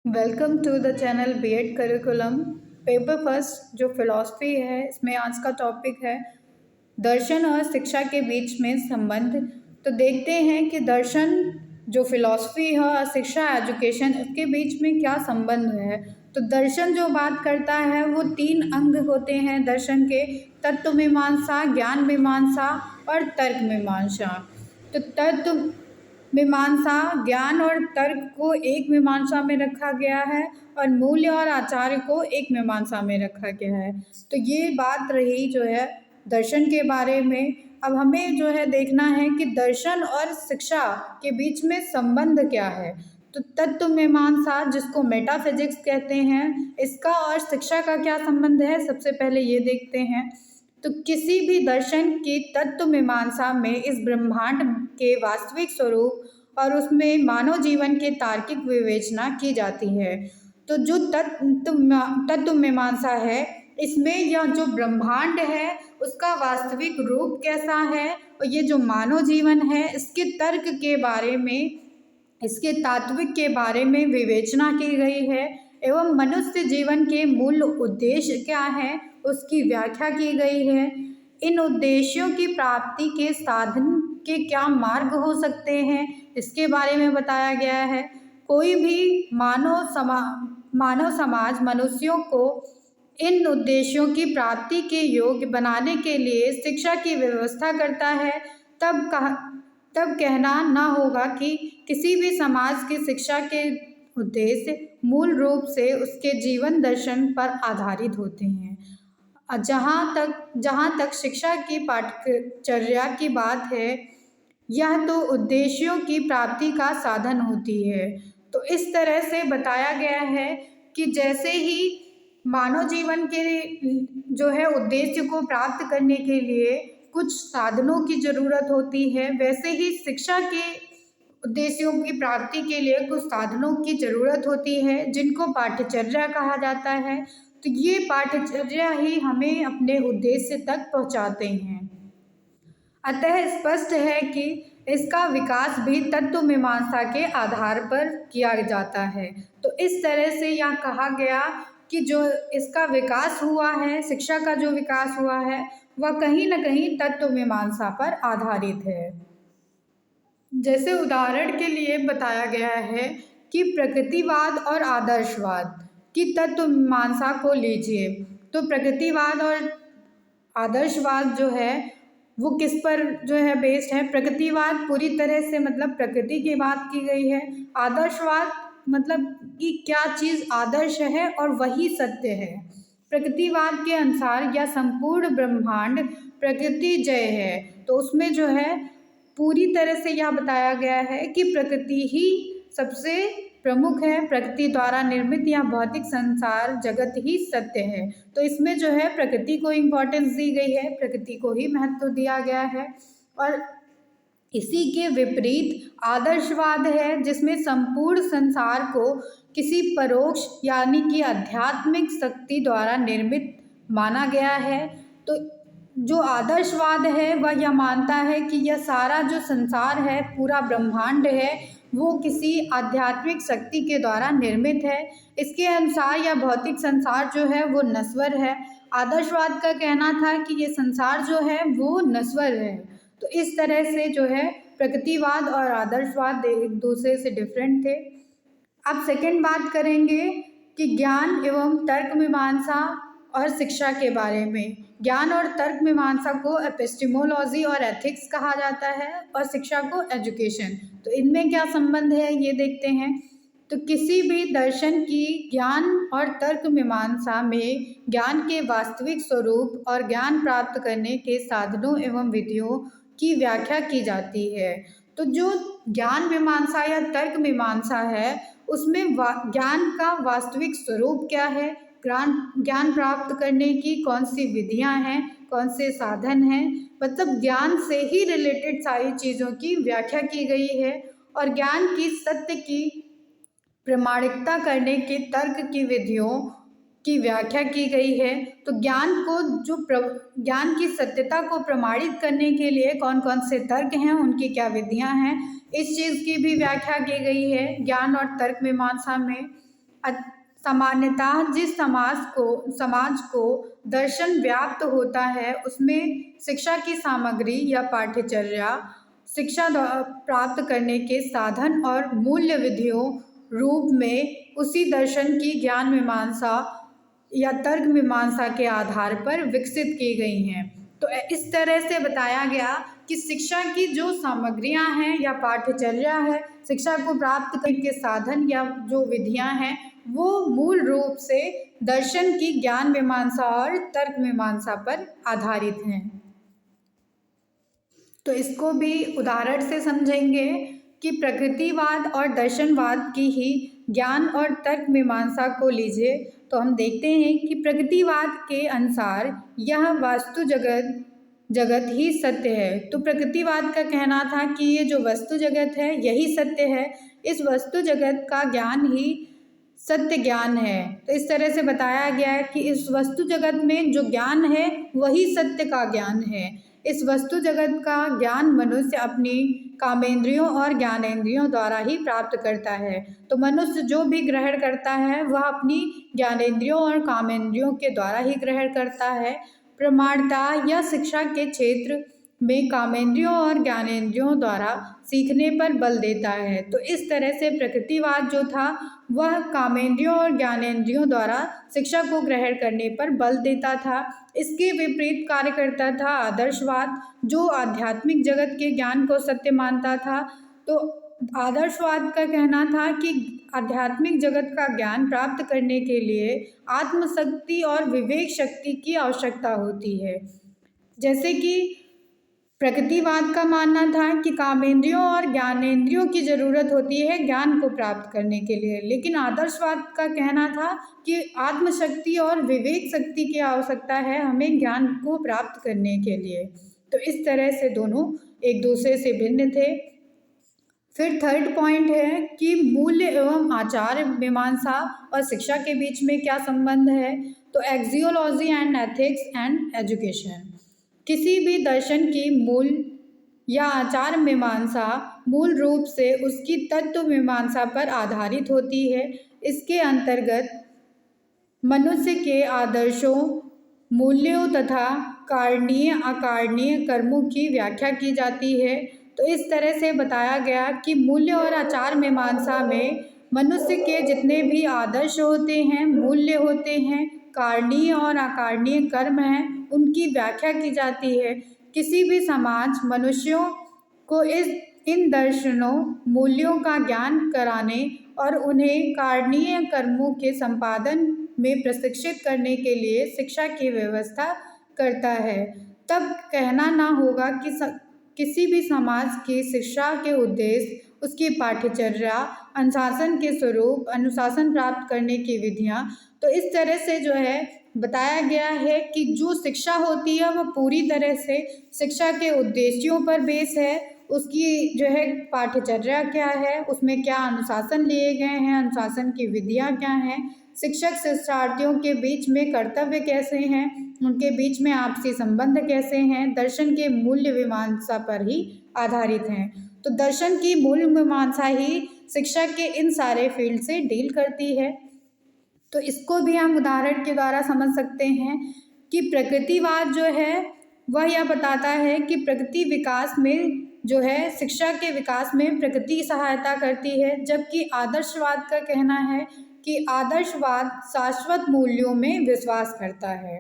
Welcome to the channel BEd curriculum. Paper first जो philosophy है, इसमें आज का टॉपिक है दर्शन और शिक्षा के बीच में संबंध। तो देखते हैं कि दर्शन जो फिलॉसफी है और शिक्षा एजुकेशन, इसके बीच में क्या संबंध है। तो दर्शन जो बात करता है वो तीन अंग होते हैं दर्शन के: तत्व मीमांसा, ज्ञान मीमांसा और तर्क मीमांसा। तो तत्व मीमांसा ज्ञान और तर्क को एक मीमांसा में रखा गया है और मूल्य और आचार्य को एक मीमांसा में रखा गया है। तो ये बात रही जो है दर्शन के बारे में। अब हमें जो है देखना है कि दर्शन और शिक्षा के बीच में संबंध क्या है। तो तत्व मीमांसा, जिसको मेटाफिजिक्स कहते हैं, इसका और शिक्षा का क्या संबंध है, सबसे पहले ये देखते हैं। तो किसी भी दर्शन की तत्व मीमांसा में इस ब्रह्मांड के वास्तविक स्वरूप और उसमें मानव जीवन के तार्किक विवेचना की जाती है। तो जो तत्व मीमांसा है, इसमें यह जो ब्रह्मांड है उसका वास्तविक रूप कैसा है और ये जो मानव जीवन है इसके तर्क के बारे में, इसके तात्विक के बारे में विवेचना की गई है एवं मनुष्य जीवन के मूल उद्देश्य क्या है उसकी व्याख्या की गई है। इन उद्देश्यों की प्राप्ति के साधन के क्या मार्ग हो सकते हैं, इसके बारे में बताया गया है। कोई भी मानव समाज मनुष्यों को इन उद्देश्यों की प्राप्ति के योग्य बनाने के लिए शिक्षा की व्यवस्था करता है। तब कहना ना होगा कि किसी भी समाज की शिक्षा के उद्देश्य मूल रूप से उसके जीवन दर्शन पर आधारित होते हैं। जहाँ तक शिक्षा की पाठ्यचर्या की बात है, यह तो उद्देश्यों की प्राप्ति का साधन होती है। तो इस तरह से बताया गया है कि जैसे ही मानव जीवन के जो है उद्देश्य को प्राप्त करने के लिए कुछ साधनों की ज़रूरत होती है, वैसे ही शिक्षा के उद्देश्यों की प्राप्ति के लिए कुछ साधनों की ज़रूरत होती है जिनको पाठ्यचर्या कहा जाता है। तो ये पाठ्यचर्या ही हमें अपने उद्देश्य तक पहुँचाते हैं। अतः स्पष्ट है कि इसका विकास भी तत्व मीमांसा के आधार पर किया जाता है। तो इस तरह से यह कहा गया कि जो इसका विकास हुआ है, शिक्षा का जो विकास हुआ है, वह कहीं न कहीं तत्व मीमांसा पर आधारित है। जैसे उदाहरण के लिए बताया गया है कि प्रकृतिवाद और आदर्शवाद की तत्व मीमांसा को लीजिए। तो प्रकृतिवाद और आदर्शवाद जो है वो किस पर जो है बेस्ड है। प्रकृतिवाद पूरी तरह से मतलब प्रकृति की बात की गई है। आदर्शवाद मतलब कि क्या चीज़ आदर्श है और वही सत्य है। प्रकृतिवाद के अनुसार यह संपूर्ण ब्रह्मांड प्रकृति जय है। तो उसमें जो है पूरी तरह से यह बताया गया है कि प्रकृति ही सबसे प्रमुख है, प्रकृति द्वारा निर्मित यह भौतिक संसार जगत ही सत्य है। तो इसमें जो है प्रकृति को इम्पोर्टेंस दी गई है, प्रकृति को ही महत्व दिया गया है। और इसी के विपरीत आदर्शवाद है, जिसमें संपूर्ण संसार को किसी परोक्ष यानी कि आध्यात्मिक शक्ति द्वारा निर्मित माना गया है। तो जो आदर्शवाद है वह यह मानता है कि यह सारा जो संसार है, पूरा ब्रह्मांड है, वो किसी आध्यात्मिक शक्ति के द्वारा निर्मित है। इसके अनुसार यह भौतिक संसार जो है वो नश्वर है। आदर्शवाद का कहना था कि ये संसार जो है वो नश्वर है। तो इस तरह से जो है प्रकृतिवाद और आदर्शवाद एक दूसरे से डिफरेंट थे। अब सेकंड बात करेंगे कि ज्ञान एवं तर्क मीमांसा और शिक्षा के बारे में। ज्ञान और तर्क मीमांसा को एपिस्टेमोलॉजी और एथिक्स कहा जाता है और शिक्षा को एजुकेशन। तो इनमें क्या संबंध है ये देखते हैं। तो किसी भी दर्शन की ज्ञान और तर्क मीमांसा में ज्ञान के वास्तविक स्वरूप और ज्ञान प्राप्त करने के साधनों एवं विधियों की व्याख्या की जाती है। तो जो ज्ञान मीमांसा या तर्क मीमांसा है उसमें ज्ञान का वास्तविक स्वरूप क्या है, ज्ञान प्राप्त करने की कौन सी विधियां हैं, कौन से साधन हैं, मतलब ज्ञान से ही रिलेटेड सारी चीज़ों की व्याख्या की गई है। और ज्ञान की सत्य की प्रमाणिकता करने के तर्क की विधियों की व्याख्या की गई है। तो ज्ञान की सत्यता को प्रमाणित करने के लिए कौन कौन से तर्क हैं, उनकी क्या विधियां हैं, इस चीज़ की भी व्याख्या की गई है ज्ञान और तर्क मीमांसा में। सामान्यतः जिस समाज को दर्शन व्याप्त होता है उसमें शिक्षा की सामग्री या पाठ्यचर्या शिक्षा प्राप्त करने के साधन और मूल्य विधियों रूप में उसी दर्शन की ज्ञान मीमांसा या तर्क मीमांसा के आधार पर विकसित की गई हैं। तो इस तरह से बताया गया कि शिक्षा की जो सामग्रियां हैं या पाठ्यचर्या है, शिक्षा को प्राप्त करने के साधन या जो विधियां हैं, वो मूल रूप से दर्शन की ज्ञान मीमांसा और तर्क मीमांसा पर आधारित हैं। तो इसको भी उदाहरण से समझेंगे कि प्रकृतिवाद और दर्शनवाद की ही ज्ञान और तर्क मीमांसा को लीजिए तो हम देखते हैं कि प्रकृतिवाद के अनुसार यह वास्तु जगत ही सत्य है। तो प्रकृतिवाद का कहना था कि ये जो वस्तु जगत है यही सत्य है, इस वस्तु जगत का ज्ञान ही सत्य ज्ञान है। तो इस तरह से बताया गया है कि इस वस्तु जगत में जो ज्ञान है वही सत्य का ज्ञान है। इस वस्तु जगत का ज्ञान मनुष्य अपनी कामेंद्रियों और ज्ञानेंद्रियों द्वारा ही प्राप्त करता है। तो मनुष्य जो भी ग्रहण करता है वह अपनी ज्ञानेंद्रियों और कामेंद्रियों के द्वारा ही ग्रहण करता है। प्रमाणता या शिक्षा के क्षेत्र में कामेंद्रियों और ज्ञानेंद्रियों द्वारा सीखने पर बल देता है। तो इस तरह से प्रकृतिवाद जो था वह कामेंद्रियों और ज्ञानेंद्रियों द्वारा शिक्षा को ग्रहण करने पर बल देता था। इसके विपरीत कार्य करता था आदर्शवाद, जो आध्यात्मिक जगत के ज्ञान को सत्य मानता था। तो आदर्शवाद का कहना था कि आध्यात्मिक जगत का ज्ञान प्राप्त करने के लिए आत्मशक्ति और विवेक शक्ति की आवश्यकता होती है। जैसे कि प्रकृतिवाद का मानना था कि कामेंद्रियों और ज्ञानेंद्रियों की जरूरत होती है ज्ञान को प्राप्त करने के लिए, लेकिन आदर्शवाद का कहना था कि आत्मशक्ति और विवेक शक्ति की आवश्यकता है हमें ज्ञान को प्राप्त करने के लिए। तो इस तरह से दोनों एक दूसरे से भिन्न थे। फिर थर्ड पॉइंट है कि मूल्य एवं आचार मीमांसा और शिक्षा के बीच में क्या संबंध है। तो axiology and ethics and education, किसी भी दर्शन की मूल या आचार मीमांसा मूल रूप से उसकी तत्व मीमांसा पर आधारित होती है। इसके अंतर्गत मनुष्य के आदर्शों, मूल्यों तथा कारणीय अकारणीय कर्मों की व्याख्या की जाती है। तो इस तरह से बताया गया कि मूल्य और आचार मीमांसा में मनुष्य के जितने भी आदर्श होते हैं, मूल्य होते हैं, कारणीय और अकारणीय कर्म हैं, उनकी व्याख्या की जाती है। किसी भी समाज मनुष्यों को इन दर्शनों, मूल्यों का ज्ञान कराने और उन्हें कारणीय कर्मों के संपादन में प्रशिक्षित करने के लिए शिक्षा की व्यवस्था करता है। तब कहना ना होगा कि किसी भी समाज की शिक्षा के उद्देश्य, उसकी पाठ्यचर्या, अनुशासन के स्वरूप, अनुशासन प्राप्त करने की विधियाँ। तो इस तरह से जो है बताया गया है कि जो शिक्षा होती है वह पूरी तरह से शिक्षा के उद्देश्यों पर बेस है। उसकी जो है पाठ्यचर्या क्या है, उसमें क्या अनुशासन लिए गए हैं, अनुशासन की विधियाँ क्या हैं, शिक्षक शिक्षार्थियों के बीच में कर्तव्य कैसे हैं, उनके बीच में आपसी संबंध कैसे हैं, दर्शन के मूल्य मीमांसा पर ही आधारित हैं। तो दर्शन की मूल मीमांसा ही शिक्षा के इन सारे फील्ड से डील करती है। तो इसको भी हम उदाहरण के द्वारा समझ सकते हैं कि प्रकृतिवाद जो है वह यह बताता है कि प्रकृति विकास में जो है शिक्षा के विकास में प्रकृति सहायता करती है, जबकि आदर्शवाद का कहना है कि आदर्शवाद शाश्वत मूल्यों में विश्वास करता है।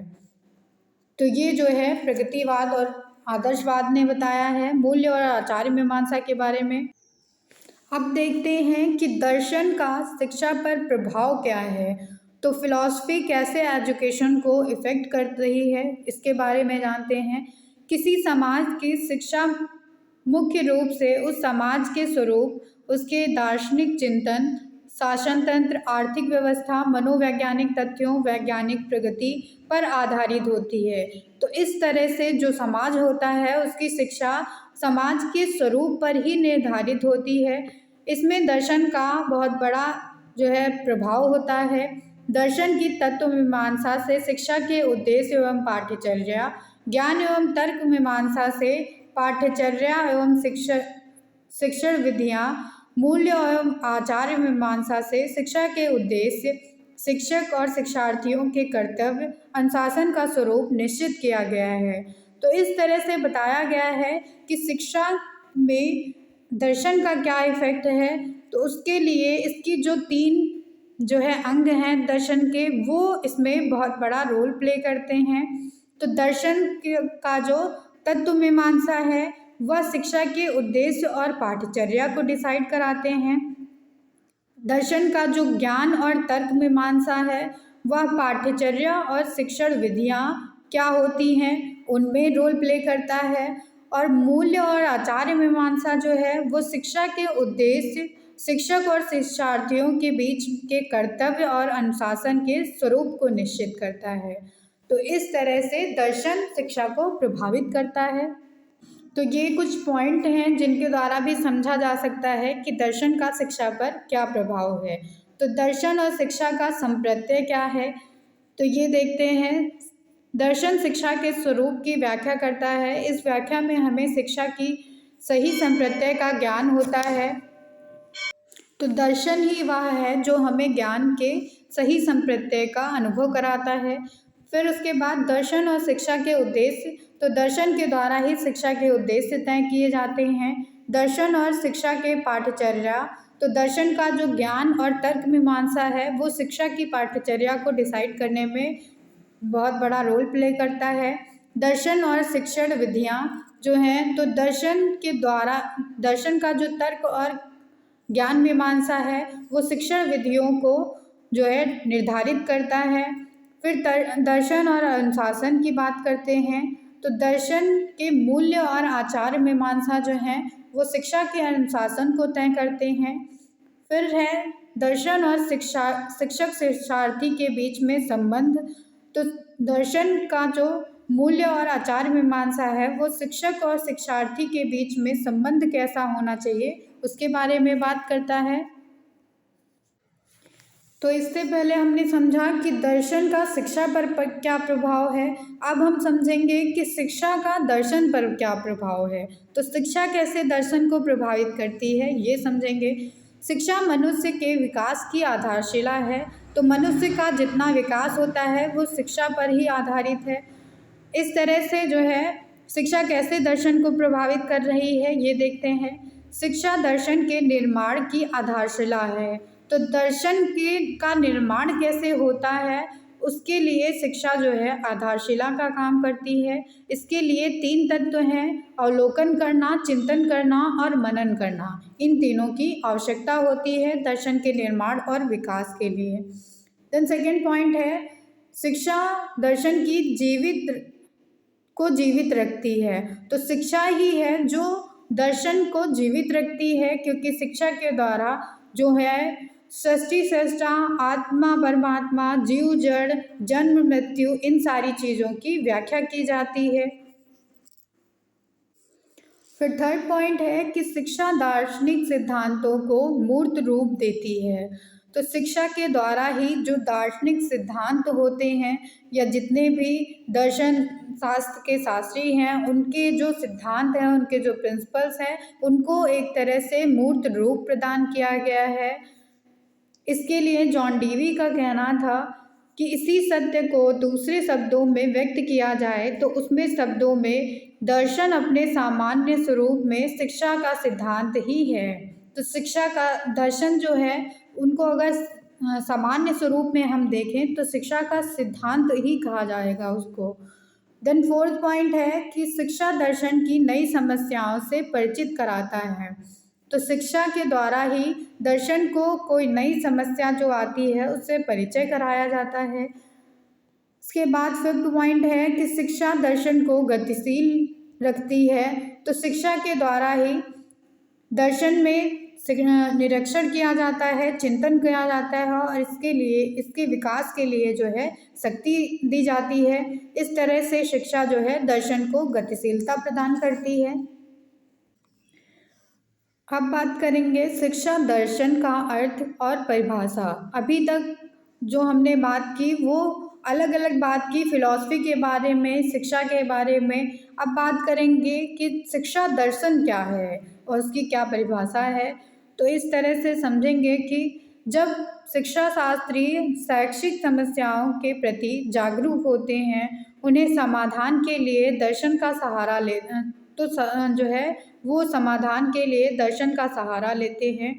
तो ये जो है प्रकृतिवाद और आदर्शवाद ने बताया है मूल्य और आचार मीमांसा के बारे में। अब देखते हैं कि दर्शन का शिक्षा पर प्रभाव क्या है। तो फिलॉसफी कैसे एजुकेशन को इफ़ेक्ट कर रही है, इसके बारे में जानते हैं। किसी समाज की शिक्षा मुख्य रूप से उस समाज के स्वरूप, उसके दार्शनिक चिंतन, शासन तंत्र, आर्थिक व्यवस्था, मनोवैज्ञानिक तथ्यों, वैज्ञानिक प्रगति पर आधारित होती है। तो इस तरह से जो समाज होता है उसकी शिक्षा समाज के स्वरूप पर ही निर्धारित होती है। इसमें दर्शन का बहुत बड़ा जो है प्रभाव होता है। दर्शन की तत्व मीमांसा से शिक्षा के उद्देश्य एवं पाठ्यचर्या, ज्ञान एवं तर्क मीमांसा से पाठ्यचर्या एवं शिक्षण विधियाँ, मूल्य और आचार्य मीमांसा से शिक्षा के उद्देश्य, शिक्षक और शिक्षार्थियों के कर्तव्य, अनुशासन का स्वरूप निश्चित किया गया है। तो इस तरह से बताया गया है कि शिक्षा में दर्शन का क्या इफेक्ट है। तो उसके लिए इसकी जो 3 जो है अंग हैं दर्शन के, वो इसमें बहुत बड़ा रोल प्ले करते हैं। तो दर्शन का जो तत्व मीमांसा है वह शिक्षा के उद्देश्य और पाठ्यचर्या को डिसाइड कराते हैं। दर्शन का जो ज्ञान और तर्क मीमांसा है वह पाठ्यचर्या और शिक्षण विधियाँ क्या होती हैं उनमें रोल प्ले करता है। और मूल्य और आचार्य मीमांसा जो है वो शिक्षा के उद्देश्य, शिक्षक और शिक्षार्थियों के बीच के कर्तव्य और अनुशासन के स्वरूप को निश्चित करता है। तो इस तरह से दर्शन शिक्षा को प्रभावित करता है। तो ये कुछ पॉइंट हैं जिनके द्वारा भी समझा जा सकता है कि दर्शन का शिक्षा पर क्या प्रभाव है। तो दर्शन और शिक्षा का संप्रत्यय क्या है, तो ये देखते हैं। दर्शन शिक्षा के स्वरूप की व्याख्या करता है। इस व्याख्या में हमें शिक्षा की सही संप्रत्यय का ज्ञान होता है। तो दर्शन ही वह है जो हमें ज्ञान के सही संप्रत्यय का अनुभव कराता है। फिर उसके बाद दर्शन और शिक्षा के उद्देश्य। तो दर्शन के द्वारा ही शिक्षा के उद्देश्य तय किए जाते हैं। दर्शन और शिक्षा के पाठ्यचर्या। तो दर्शन का जो ज्ञान और तर्क मीमांसा है वो शिक्षा की पाठ्यचर्या को डिसाइड करने में बहुत बड़ा रोल प्ले करता है। दर्शन और शिक्षण विधियाँ जो हैं, तो दर्शन के द्वारा दर्शन का जो तर्क और ज्ञान मीमांसा है वो शिक्षण विधियों को जो है निर्धारित करता है। फिर दर्शन और अनुशासन की बात करते हैं। तो दर्शन के मूल्य और आचार मीमांसा जो हैं वो शिक्षा के अनुशासन को तय करते हैं। फिर है दर्शन और शिक्षक शिक्षार्थी के बीच में संबंध। तो दर्शन का जो मूल्य और आचार मीमांसा है वो शिक्षक और शिक्षार्थी के बीच में संबंध कैसा होना चाहिए उसके बारे में बात करता है। तो इससे पहले हमने समझा कि दर्शन का शिक्षा पर क्या प्रभाव है। अब हम समझेंगे कि शिक्षा का दर्शन पर क्या प्रभाव है। तो शिक्षा कैसे दर्शन को प्रभावित करती है ये समझेंगे। शिक्षा मनुष्य के विकास की आधारशिला है। तो मनुष्य का जितना विकास होता है वो शिक्षा पर ही आधारित है। इस तरह से जो है शिक्षा कैसे दर्शन को प्रभावित कर रही है ये देखते हैं। शिक्षा दर्शन के निर्माण की आधारशिला है। तो दर्शन का निर्माण कैसे होता है उसके लिए शिक्षा जो है आधारशिला का काम करती है। इसके लिए 3 तत्व हैं: अवलोकन करना, चिंतन करना और मनन करना। इन तीनों की आवश्यकता होती है दर्शन के निर्माण और विकास के लिए। देन सेकेंड पॉइंट है शिक्षा दर्शन की जीवित रखती है। तो शिक्षा ही है जो दर्शन को जीवित रखती है, क्योंकि शिक्षा के द्वारा जो है सृष्टि सृष्टा, आत्मा परमात्मा, जीव जड़, जन्म मृत्यु, इन सारी चीज़ों की व्याख्या की जाती है। फिर थर्ड पॉइंट है कि शिक्षा दार्शनिक सिद्धांतों को मूर्त रूप देती है। तो शिक्षा के द्वारा ही जो दार्शनिक सिद्धांत होते हैं या जितने भी दर्शन शास्त्र के शास्त्री हैं उनके जो सिद्धांत हैं, उनके जो प्रिंसिपल्स हैं, उनको एक तरह से मूर्त रूप प्रदान किया गया है। इसके लिए जॉन डीवी का कहना था कि इसी सत्य को दूसरे शब्दों में व्यक्त किया जाए तो उसमें शब्दों में दर्शन अपने सामान्य स्वरूप में शिक्षा का सिद्धांत ही है। तो शिक्षा का दर्शन जो है उनको अगर सामान्य स्वरूप में हम देखें तो शिक्षा का सिद्धांत ही कहा जाएगा उसको। देन फोर्थ पॉइंट है कि शिक्षा दर्शन की नई समस्याओं से परिचित कराता है। तो शिक्षा के द्वारा ही दर्शन को कोई नई समस्या जो आती है उससे परिचय कराया जाता है। इसके बाद फिफ्थ पॉइंट है कि शिक्षा दर्शन को गतिशील रखती है। तो शिक्षा के द्वारा ही दर्शन में निरीक्षण किया जाता है, चिंतन किया जाता है और इसके विकास के लिए जो है शक्ति दी जाती है। इस तरह से शिक्षा जो है दर्शन को गतिशीलता प्रदान करती है। अब बात करेंगे शिक्षा दर्शन का अर्थ और परिभाषा। अभी तक जो हमने बात की वो अलग अलग बात की फिलॉसफी के बारे में, शिक्षा के बारे में। अब बात करेंगे कि शिक्षा दर्शन क्या है और उसकी क्या परिभाषा है। तो इस तरह से समझेंगे कि जब शिक्षा शास्त्री शैक्षिक समस्याओं के प्रति जागरूक होते हैं, उन्हें समाधान के लिए दर्शन का सहारा ले तो जो है वो समाधान के लिए दर्शन का सहारा लेते हैं।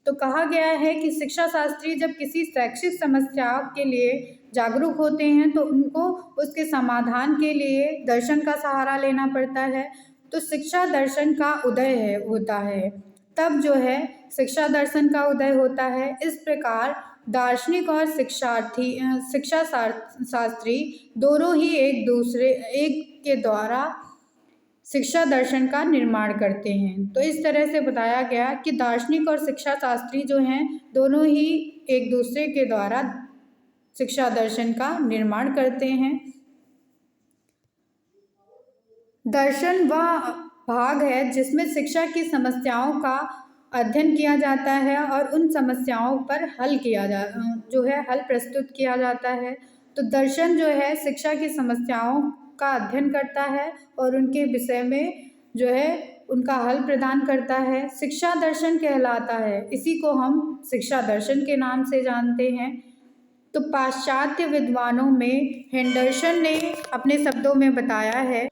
तो कहा गया है कि शिक्षा शास्त्री जब किसी शैक्षिक समस्या के लिए जागरूक होते हैं तो उनको उसके समाधान के लिए दर्शन का सहारा लेना पड़ता है। तो शिक्षा दर्शन का उदय होता है, तब जो है शिक्षा दर्शन का उदय होता है। इस प्रकार दार्शनिक और शिक्षा शास्त्री दोनों ही एक के द्वारा शिक्षा दर्शन का निर्माण करते हैं। तो इस तरह से बताया गया कि दार्शनिक और शिक्षा शास्त्री जो हैं दोनों ही एक दूसरे के द्वारा शिक्षा दर्शन का निर्माण करते हैं। दर्शन वह भाग है जिसमें शिक्षा की समस्याओं का अध्ययन किया जाता है और उन समस्याओं पर हल प्रस्तुत किया जाता है। तो दर्शन जो है शिक्षा की समस्याओं का अध्ययन करता है और उनके विषय में जो है उनका हल प्रदान करता है। शिक्षा दर्शन कहलाता है, इसी को हम शिक्षा दर्शन के नाम से जानते हैं। तो पाश्चात्य विद्वानों में हेंडरसन ने अपने शब्दों में बताया है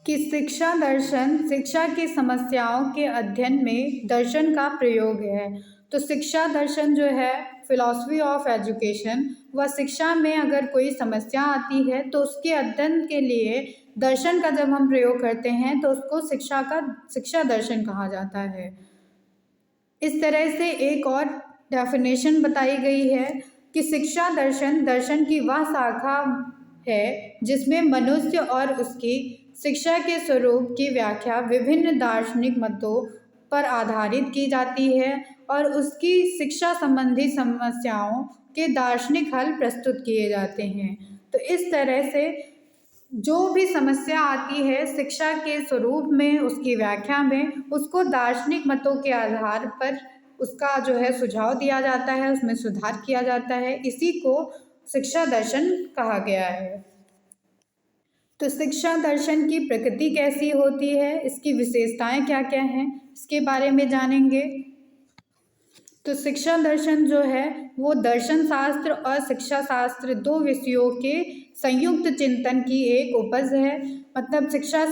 कि शिक्षा दर्शन शिक्षा की समस्याओं के अध्ययन में दर्शन का प्रयोग है। तो शिक्षा दर्शन जो है फिलॉसफी ऑफ एजुकेशन, वह शिक्षा में अगर कोई समस्या आती है तो उसके अध्ययन के लिए दर्शन का जब हम प्रयोग करते हैं तो उसको शिक्षा दर्शन कहा जाता है। इस तरह से एक और डेफिनेशन बताई गई है कि शिक्षा दर्शन दर्शन की वह शाखा है जिसमें मनुष्य और उसकी शिक्षा के स्वरूप की व्याख्या विभिन्न दार्शनिक मतों पर आधारित की जाती है और उसकी शिक्षा संबंधी समस्याओं के दार्शनिक हल प्रस्तुत किए जाते हैं। तो इस तरह से जो भी समस्या आती है शिक्षा के स्वरूप में, उसकी व्याख्या में, उसको दार्शनिक मतों के आधार पर उसका जो है सुझाव दिया जाता है, उसमें सुधार किया जाता है। इसी को शिक्षा दर्शन कहा गया है। तो शिक्षा दर्शन की प्रकृति कैसी होती है, इसकी विशेषताएं क्या क्या हैं, इसके बारे में जानेंगे। तो शिक्षा दर्शन जो है वो दर्शन शास्त्र और शिक्षा शास्त्र दो विषयों के संयुक्त चिंतन की एक उपज है। मतलब शिक्षा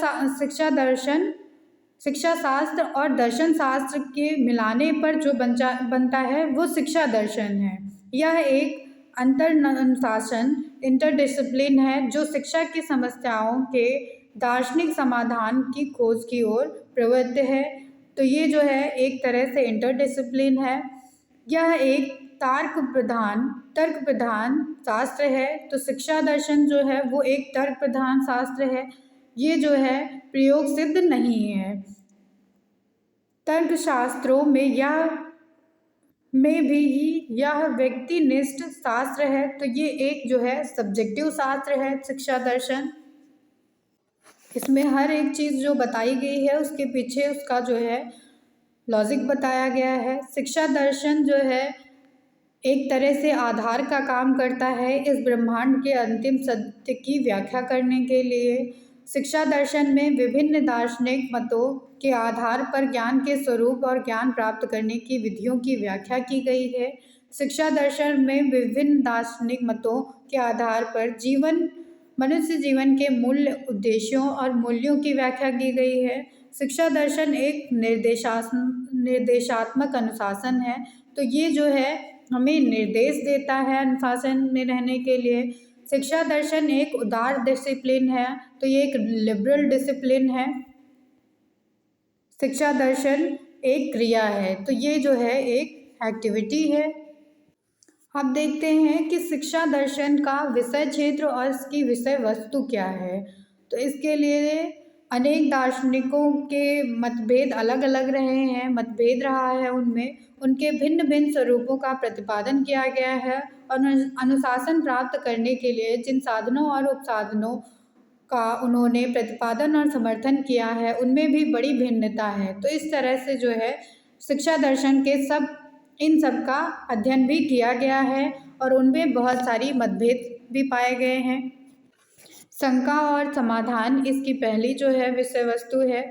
शास्त्र और दर्शन शास्त्र के मिलाने पर जो बनता है वो शिक्षा दर्शन है। यह एक अंतरनुशासन इंटरडिसिप्लिन है जो शिक्षा की समस्याओं के दार्शनिक समाधान की खोज की ओर प्रवृत्त है। तो ये जो है एक तरह से इंटरडिसिप्लिन है। यह एक तर्क प्रधान शास्त्र है। तो शिक्षा दर्शन जो है वो एक तर्क प्रधान शास्त्र है। ये जो है प्रयोग सिद्ध नहीं है। तर्क शास्त्रों में यह व्यक्तिनिष्ठ शास्त्र है। तो ये एक जो है सब्जेक्टिव शास्त्र है शिक्षा दर्शन। इसमें हर एक चीज़ जो बताई गई है उसके पीछे उसका जो है लॉजिक बताया गया है। शिक्षा दर्शन जो है एक तरह से आधार का काम करता है इस ब्रह्मांड के अंतिम सत्य की व्याख्या करने के लिए। शिक्षा दर्शन में विभिन्न दार्शनिक मतों के आधार पर ज्ञान के स्वरूप और ज्ञान प्राप्त करने की विधियों की व्याख्या की गई है। शिक्षा दर्शन में विभिन्न दार्शनिक मतों के आधार पर मनुष्य जीवन के मूल्य, उद्देश्यों और मूल्यों की व्याख्या की गई है। शिक्षा दर्शन एक निर्देशात्मक अनुशासन है। तो ये जो है हमें निर्देश देता है अनुशासन में रहने के लिए। शिक्षा दर्शन एक उदार डिसिप्लिन है। तो ये एक लिबरल डिसिप्लिन है। शिक्षा दर्शन एक क्रिया है। तो ये जो है एक एक्टिविटी है। अब देखते हैं कि शिक्षा दर्शन का विषय क्षेत्र और इसकी विषय वस्तु क्या है। तो इसके लिए अनेक दार्शनिकों के मतभेद अलग अलग रहे हैं, मतभेद रहा है उनमें, उनके भिन्न भिन्न स्वरूपों का प्रतिपादन किया गया है और अनुशासन प्राप्त करने के लिए जिन साधनों और उपसाधनों का उन्होंने प्रतिपादन और समर्थन किया है उनमें भी बड़ी भिन्नता है। तो इस तरह से जो है शिक्षा दर्शन के इन सब का अध्ययन भी किया गया है और उनमें बहुत सारी मतभेद भी पाए गए हैं। शंका और समाधान इसकी पहली जो है विषय वस्तु है।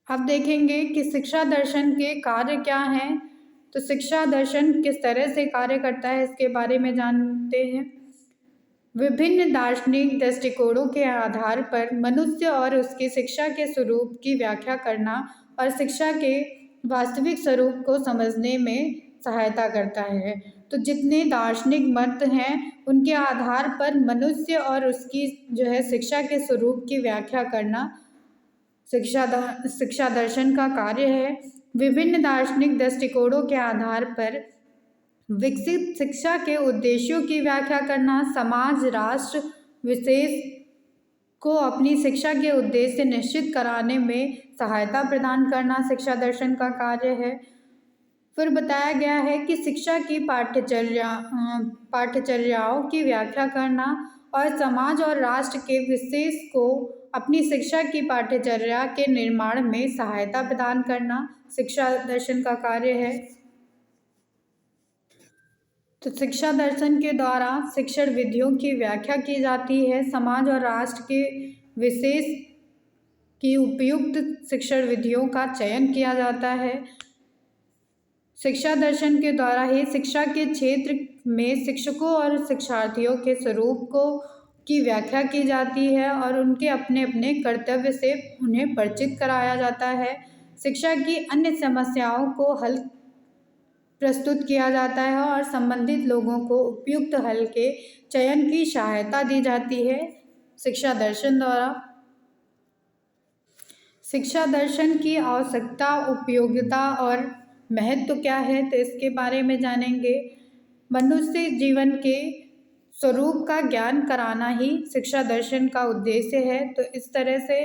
अब देखेंगे कि शिक्षा दर्शन के कार्य क्या हैं। तो शिक्षा दर्शन किस तरह से कार्य करता है इसके बारे में जानते हैं। विभिन्न दार्शनिक दृष्टिकोणों के आधार पर मनुष्य और उसकी शिक्षा के स्वरूप की व्याख्या करना और शिक्षा के वास्तविक स्वरूप को समझने में सहायता करता है। तो जितने दार्शनिक मत हैं उनके आधार पर मनुष्य और उसकी जो है शिक्षा के स्वरूप की व्याख्या करना शिक्षा दर्शन का कार्य है। विभिन्न दार्शनिक दृष्टिकोणों के आधार पर विकसित शिक्षा के उद्देश्यों की व्याख्या करना, समाज राष्ट्र विशेष को अपनी शिक्षा के उद्देश्य निश्चित कराने में सहायता प्रदान करना शिक्षा दर्शन का कार्य है। फिर बताया गया है कि शिक्षा की पाठ्यचर्याओं की व्याख्या करना और समाज और राष्ट्र के विशेष को अपनी शिक्षा की पाठ्यचर्या के निर्माण में सहायता प्रदान करना शिक्षा दर्शन का कार्य है। तो शिक्षा दर्शन के द्वारा शिक्षण विधियों की व्याख्या की जाती है, समाज और राष्ट्र के विशेष की उपयुक्त शिक्षण विधियों का चयन किया जाता है। शिक्षा दर्शन के द्वारा ही शिक्षा के क्षेत्र में शिक्षकों और शिक्षार्थियों के स्वरूप को की व्याख्या की जाती है और उनके अपने अपने कर्तव्य से उन्हें परिचित कराया जाता है। शिक्षा की अन्य समस्याओं को हल प्रस्तुत किया जाता है और संबंधित लोगों को उपयुक्त हल के चयन की सहायता दी जाती है शिक्षा दर्शन द्वारा। शिक्षा दर्शन की आवश्यकता, उपयोगिता और महत्व क्या है तो इसके बारे में जानेंगे। मनुष्य जीवन के स्वरूप का ज्ञान कराना ही शिक्षा दर्शन का उद्देश्य है। तो इस तरह से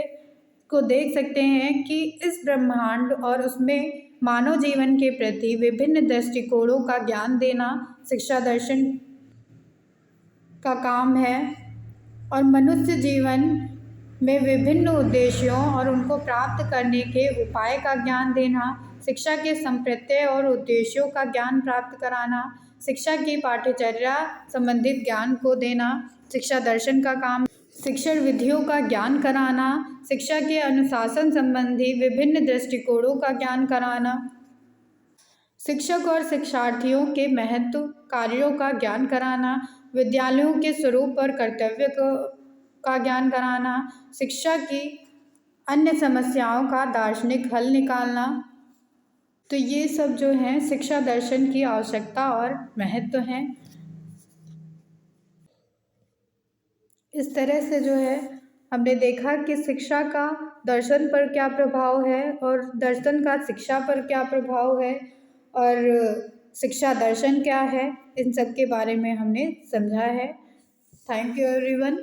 को देख सकते हैं कि इस ब्रह्मांड और उसमें मानव जीवन के प्रति विभिन्न दृष्टिकोणों का ज्ञान देना शिक्षा दर्शन का काम है और मनुष्य जीवन में विभिन्न उद्देश्यों और उनको प्राप्त करने के उपाय का ज्ञान देना, शिक्षा के संप्रत्यय और उद्देश्यों का ज्ञान प्राप्त कराना, शिक्षा की पाठ्यचर्या संबंधित ज्ञान को देना शिक्षा दर्शन का काम, शिक्षण विधियों का ज्ञान कराना, शिक्षा के अनुशासन संबंधी विभिन्न दृष्टिकोणों का ज्ञान कराना, शिक्षक और शिक्षार्थियों के महत्व कार्यों का ज्ञान कराना, विद्यालयों के स्वरूप और कर्तव्य का ज्ञान कराना, शिक्षा की अन्य समस्याओं का दार्शनिक हल निकालना। तो ये सब जो हैं शिक्षा दर्शन की आवश्यकता और महत्व हैं। इस तरह से जो है हमने देखा कि शिक्षा का दर्शन पर क्या प्रभाव है और दर्शन का शिक्षा पर क्या प्रभाव है और शिक्षा दर्शन क्या है, इन सब के बारे में हमने समझा है। Thank you everyone.